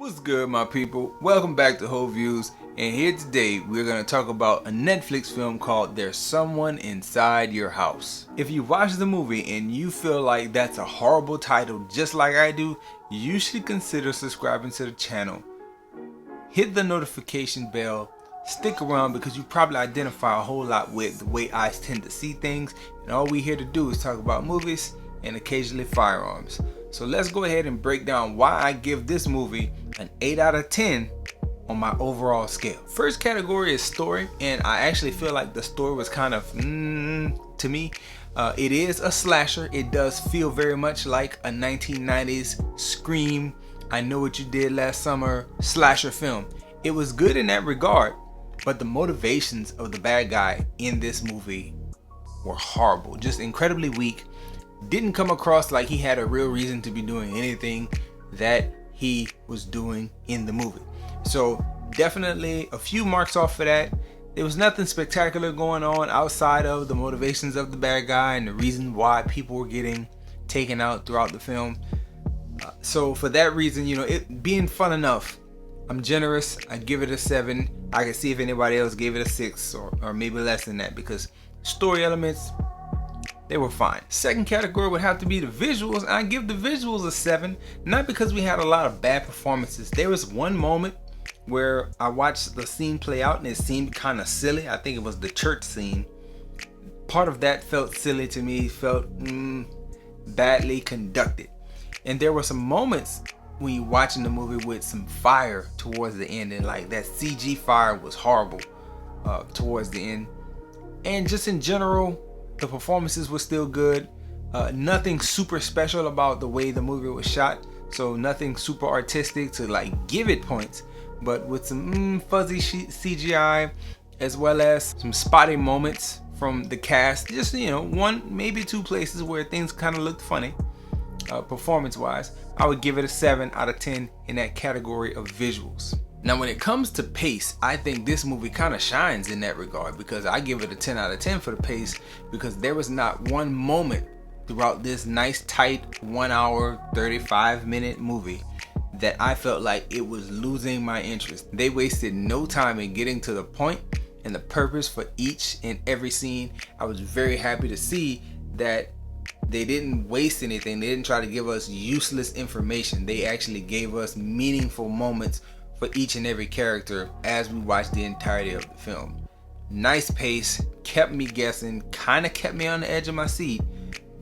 What's good, my people? Welcome back to Whole Views, and here today we're going to talk about a Netflix film called There's Someone Inside Your House. If you watch the movie and you feel like that's a horrible title just like I do, you should consider subscribing to the channel. Hit the notification bell, stick around because you probably identify a whole lot with the way I tend to see things, and all we here to do is talk about movies and occasionally firearms. So let's go ahead and break down why I give this movie an 8 out of 10 on my overall scale. First category is story, and I actually feel like the story was kind of to me. It is a slasher. It does feel very much like a 1990s Scream, I Know What You Did Last Summer slasher film. It was good in that regard, but the motivations of the bad guy in this movie were horrible, just incredibly weak. Didn't come across like he had a real reason to be doing anything that he was doing in the movie. So definitely a few marks off for that. There was nothing spectacular going on outside of the motivations of the bad guy and the reason why people were getting taken out throughout the film. So for that reason, it being fun enough, I'm generous. I give it a 7. I can see if anybody else gave it a 6 or maybe less than that, because story elements, they were fine. Second category would have to be the visuals, and I give the visuals a 7, not because we had a lot of bad performances. There was one moment where I watched the scene play out and it seemed kind of silly. I think it was the church scene. Part of that felt silly to me, felt badly conducted. And there were some moments when you're watching the movie with some fire towards the end, and like that CG fire was horrible towards the end. And just in general, the performances were still good. Nothing super special about the way the movie was shot, so nothing super artistic to like give it points, but with some fuzzy CGI as well as some spotty moments from the cast. Just one, maybe two places where things kind of looked funny. Performance wise, I would give it a 7 out of 10 in that category of visuals. Now when it comes to pace, I think this movie kind of shines in that regard, because I give it a 10 out of 10 for the pace, because there was not one moment throughout this nice tight 1 hour 35 minute movie that I felt like it was losing my interest. They wasted no time in getting to the point and the purpose for each and every scene. I was very happy to see that they didn't waste anything. They didn't try to give us useless information. They actually gave us meaningful moments for each and every character as we watched the entirety of the film. Nice pace, kept me guessing, kind of kept me on the edge of my seat.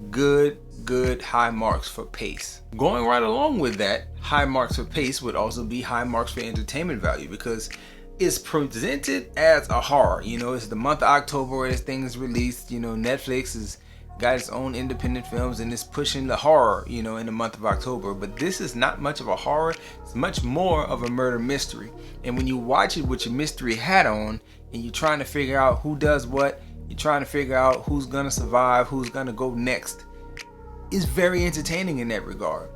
Good high marks for pace. Going right along with that, high marks for pace would also be high marks for entertainment value, because it's presented as a horror. It's the month of October where this thing is released. Netflix has got its own independent films and it's pushing the horror, in the month of October. But this is not much of a horror. It's much more of a murder mystery. And when you watch it with your mystery hat on and you're trying to figure out who does what, you're trying to figure out who's gonna survive, who's gonna go next, it's very entertaining in that regard.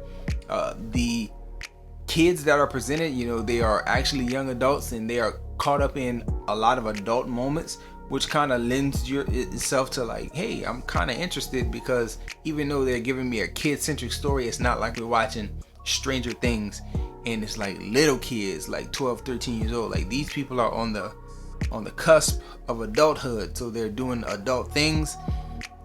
The kids that are presented, they are actually young adults and they are caught up in a lot of adult moments, which kind of lends itself to like, hey, I'm kind of interested, because even though they're giving me a kid-centric story, it's not like we're watching Stranger Things and it's like little kids, like 12, 13 years old. Like, these people are on the cusp of adulthood, so they're doing adult things,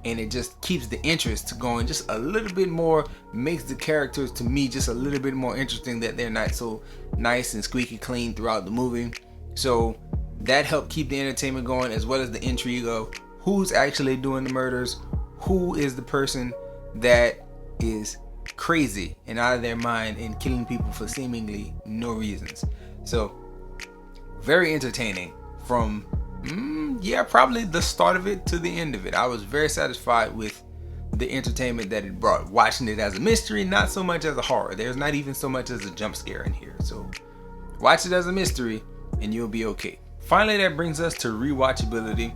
and it just keeps the interest going just a little bit more, makes the characters to me just a little bit more interesting, that they're not so nice and squeaky clean throughout the movie. So that helped keep the entertainment going, as well as the intrigue of who's actually doing the murders, who is the person that is crazy and out of their mind and killing people for seemingly no reasons. So very entertaining from probably the start of it to the end of it. I was very satisfied with the entertainment that it brought. Watching it as a mystery, not so much as a horror. There's not even so much as a jump scare in here. So watch it as a mystery and you'll be okay. Finally, that brings us to rewatchability.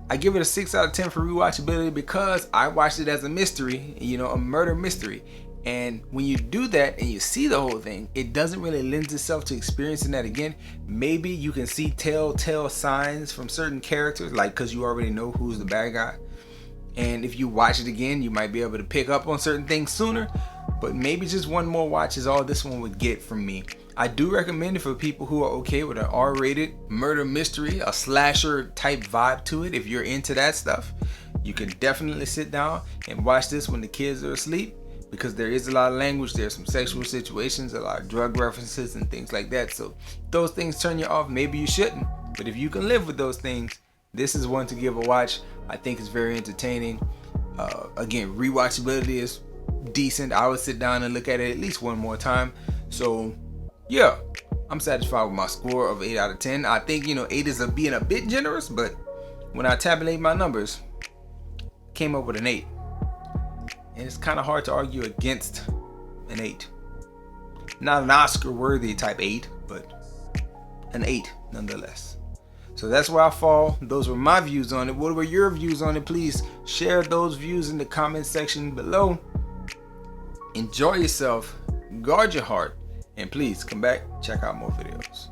I give it a 6 out of 10 for rewatchability because I watched it as a mystery, a murder mystery. And when you do that and you see the whole thing, it doesn't really lend itself to experiencing that again. Maybe you can see telltale signs from certain characters, like because you already know who's the bad guy. And if you watch it again, you might be able to pick up on certain things sooner. But maybe just one more watch is all this one would get from me. I do recommend it for people who are okay with an R-rated murder mystery, a slasher type vibe to it. If you're into that stuff, you can definitely sit down and watch this when the kids are asleep, because there is a lot of language, there's some sexual situations, a lot of drug references and things like that. So if those things turn you off, maybe you shouldn't. But if you can live with those things, this is one to give a watch. I think it's very entertaining. Again, rewatchability is decent. I would sit down and look at it at least one more time. So yeah, I'm satisfied with my score of 8 out of 10. I think, 8 is being a bit generous, but when I tabulate my numbers, came up with an 8. And it's kind of hard to argue against an 8. Not an Oscar-worthy type 8, but an 8 nonetheless. So that's where I fall. Those were my views on it. What were your views on it? Please share those views in the comment section below. Enjoy yourself, guard your heart, and please come back, check out more videos.